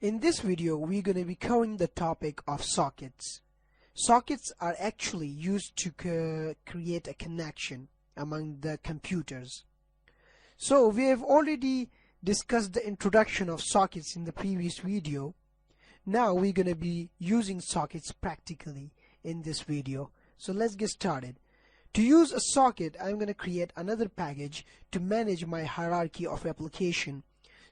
In this video, we're going to be covering the topic of sockets. Sockets are actually used to create a connection among the computers. So we have already discussed the introduction of sockets in the previous video. Now we're going to be using sockets practically in this video. So let's get started. To use a socket, I'm going to create another package to manage my hierarchy of application.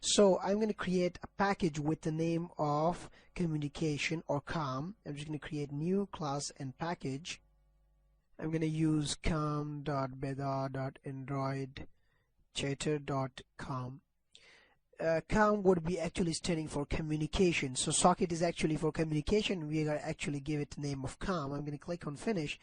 So I'm going to create a package with the name of communication or COM. I'm just going to create new class and package. I'm going to use com.beda.androidchatter.com. COM would be actually standing for communication. So socket is actually for communication. We are actually give it the name of COM. I'm going to click on finish.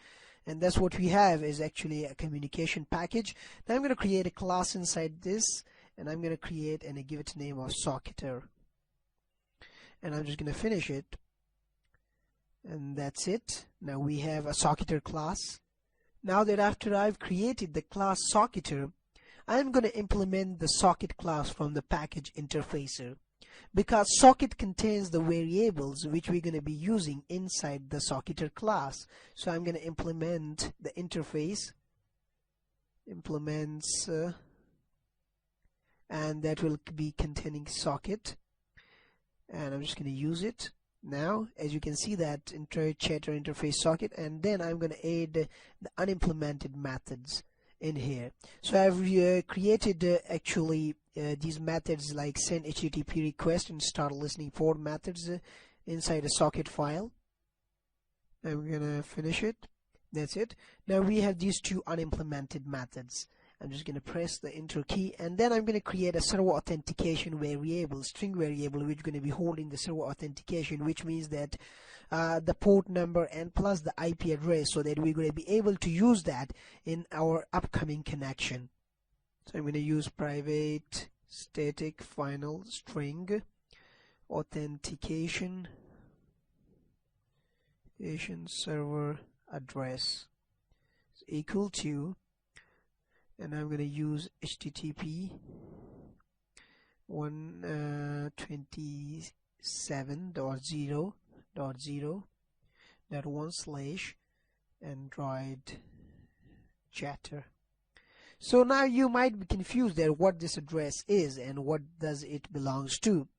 And that's what we have is actually a communication package. Now I'm going to create a class inside this. And I'm going to create and give it a name of socketer, and I'm just going to finish it, and that's it. Now we have a socketer class. Now that after I've created the class socketer, I'm going to implement the socket class from the package interfacer, because socket contains the variables which we're going to be using inside the socketer class. So I'm going to implement the interface implements and that will be containing socket, and I'm just going to use it. Now as you can see that Android chatter interface socket, and then I'm going to add the unimplemented methods in here. So I've created actually these methods like send HTTP request and start listening port methods inside a socket file. I'm going to finish it. That's it. Now we have these two unimplemented methods. I'm just going to press the enter key, and then I'm going to create a server authentication variable, string variable, which is going to be holding the server authentication, which means that the port number and plus the IP address, so that we're going to be able to use that in our upcoming connection. So I'm going to use private static final string authentication server address is equal to, and I'm going to use HTTP 127.0.1/Android chatter. So now you might be confused at what this address is and what does it belongs to.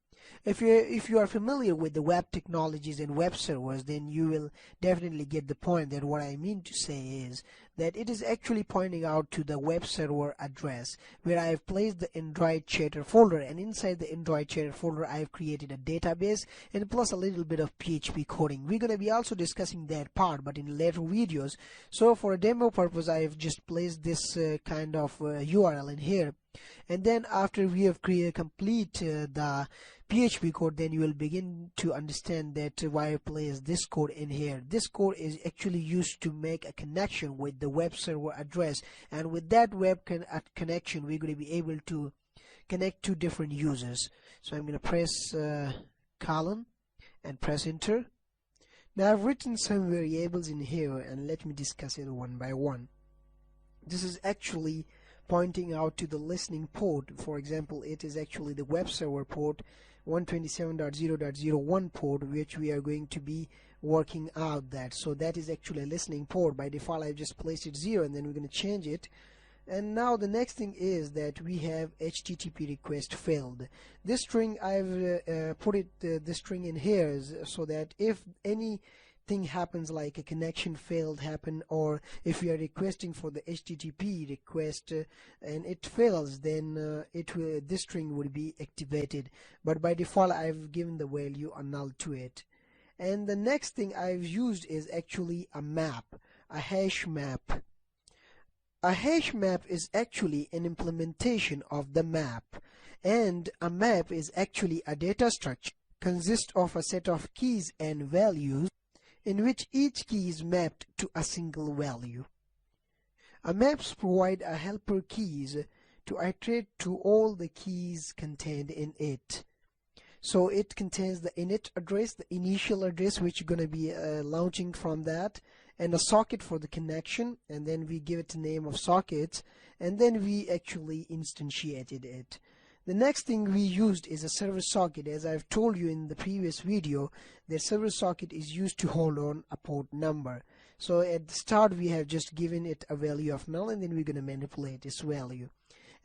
If you are familiar with the web technologies and web servers, then you will definitely get the point that what I mean to say is that it is actually pointing out to the web server address where I have placed the Android chatter folder, and inside the Android chatter folder I have created a database and plus a little bit of PHP coding. We're going to be also discussing that part but in later videos. So for a demo purpose I have just placed this kind of URL in here, and then after we have complete the PHP code, then you will begin to understand that why I place this code in here. This code is actually used to make a connection with the web server address, and with that web connection we're going to be able to connect to different users. So I'm going to press colon and press enter. Now I've written some variables in here, and let me discuss it one by one. This is actually pointing out to the listening port. For example, it is actually the web server port 127.0.01 port, which we are going to be working out that. So that is actually a listening port. By default I've just placed it 0, and then we're going to change it. And now the next thing is that we have HTTP request failed. This string I've put it this string in here so that if anything happens like a connection failed happen, or if we are requesting for the HTTP request and it fails, then this string would be activated, but by default I've given the value a null to it. And the next thing I've used is actually a map, a hash map. A hash map is actually an implementation of the map, and a map is actually a data structure consists of a set of keys and values in which each key is mapped to a single value. A maps provide a helper keys to iterate to all the keys contained in it. So it contains the init address, the initial address which is going to be launching from that, and a socket for the connection, and then we give it the name of sockets, and then we actually instantiated it. The next thing we used is a server socket. As I've told you in the previous video, the server socket is used to hold on a port number. So at the start we have just given it a value of null, and then we're going to manipulate this value.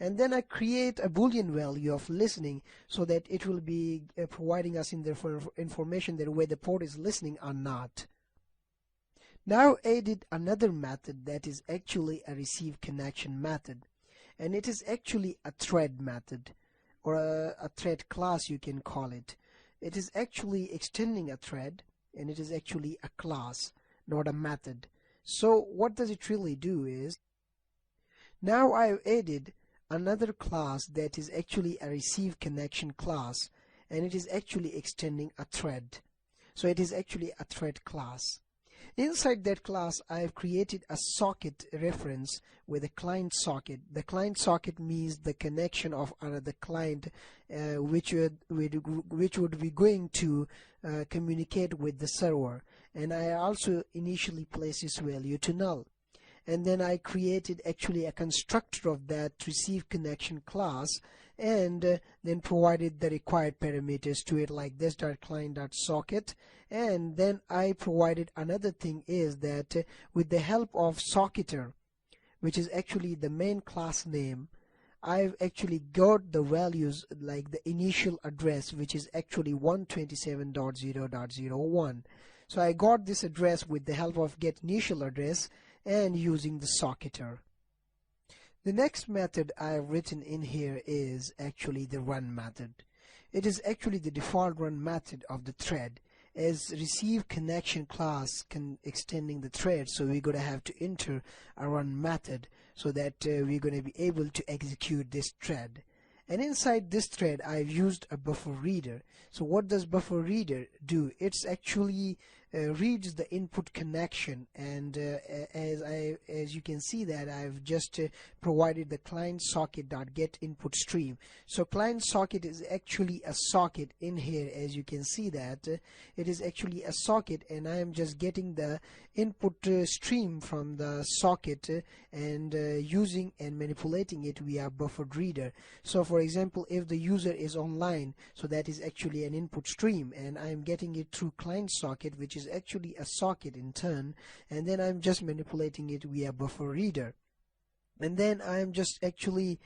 And then I create a boolean value of listening, so that it will be providing us in the information that whether the port is listening or not. Now added another method that is actually a receive connection method, and it is actually a thread method, or a thread class you can call it. It is actually extending a thread, and it is actually a class, not a method. So what does it really do is, now I've added another class that is actually a receive connection class, and it is actually extending a thread. So it is actually a thread class. Inside that class I have created a socket reference with a client socket. The client socket means the connection of another client which would be going to communicate with the server, and I also initially place this value to null. And then I created actually a constructor of that receive connection class, and then provided the required parameters to it, like this.client.socket. And then I provided another thing is that with the help of socketer, which is actually the main class name, I've actually got the values like the initial address, which is actually 127.0.01. So I got this address with the help of get initial address and using the socketer. The next method I have written in here is actually the run method. It is actually the default run method of the thread, as receive connection class extending the thread, so we're going to have to enter a run method so that we're going to be able to execute this thread. And inside this thread I've used a buffer reader. So what does buffer reader do? It's actually reads the input connection, and as you can see that I've just provided the client socket.get input stream. So client socket is actually a socket in here. As you can see that it is actually a socket, and I am just getting the input stream from the socket and using and manipulating it via buffered reader. So for example, if the user is online, so that is actually an input stream, and I am getting it through client socket, which is actually a socket in turn, and then I'm just manipulating it via buffer reader. And then I'm just actually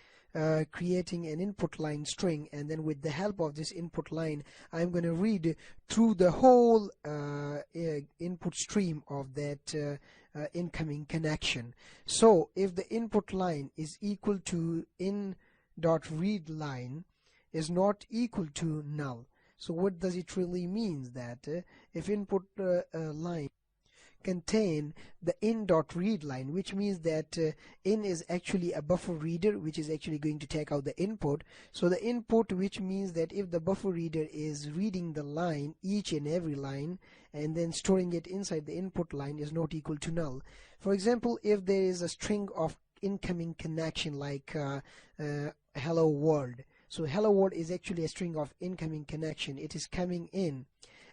creating an input line string, and then with the help of this input line I'm going to read through the whole input stream of that incoming connection. So if the input line is equal to in.readLine is not equal to null. So what does it really mean? That if input line contain the in.read line, which means that in is actually a buffer reader, which is actually going to take out the input. So the input, which means that if the buffer reader is reading the line, each and every line, and then storing it inside the input line, is not equal to null. For example, if there is a string of incoming connection like hello world. So hello world is actually a string of incoming connection. It is coming in,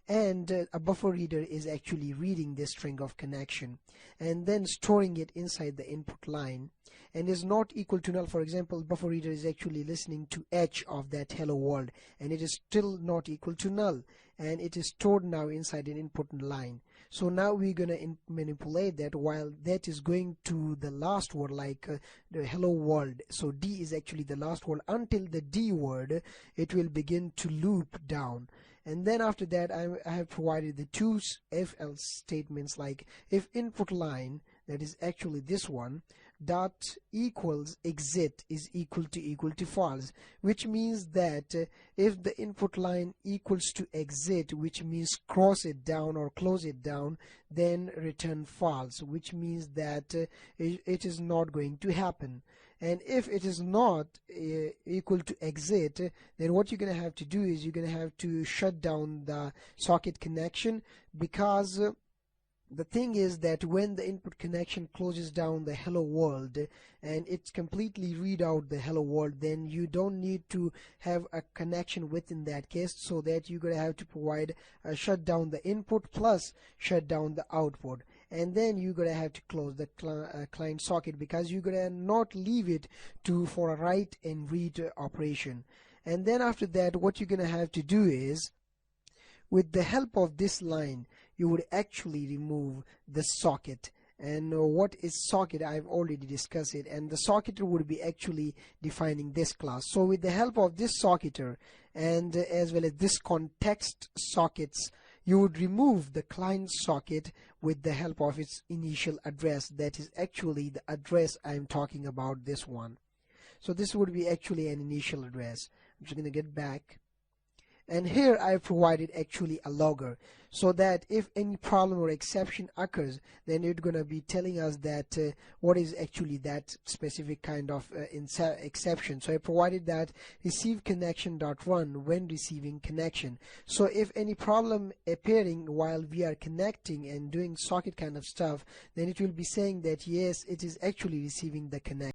and a buffer reader is actually reading this string of connection and then storing it inside the input line, and is not equal to null. For example, buffer reader is actually listening to h of that hello world, and it is still not equal to null, and it is stored now inside an input line. So now we're gonna manipulate that while that is going to the last word, like the hello world. So D is actually the last word. Until the D word, it will begin to loop down. And then after that I have provided the two if else statements, like if input line, that is actually this one, dot equals exit is equal to false, which means that if the input line equals to exit, which means cross it down or close it down, then return false, which means that it is not going to happen. And if it is not equal to exit, then what you're going to have to do is you're going to have to shut down the socket connection, because the thing is that when the input connection closes down the hello world and it's completely read out the hello world, then you don't need to have a connection within that case, so that you're going to have to provide shut down the input plus shut down the output, and then you're going to have to close the client socket, because you're going to not leave it for a write and read operation. And then after that, what you're gonna have to do is, with the help of this line, you would actually remove the socket. And what is socket? I've already discussed it, and the socketer would be actually defining this class. So with the help of this socketer and as well as this context sockets, you would remove the client socket with the help of its initial address. That is actually the address I'm talking about, this one. So this would be actually an initial address. I'm just going to get back. And here I provided actually a logger, so that if any problem or exception occurs, then it's going to be telling us that what is actually that specific kind of exception. So I provided that receive connection.run when receiving connection. So if any problem appearing while we are connecting and doing socket kind of stuff, then it will be saying that yes, it is actually receiving the connection.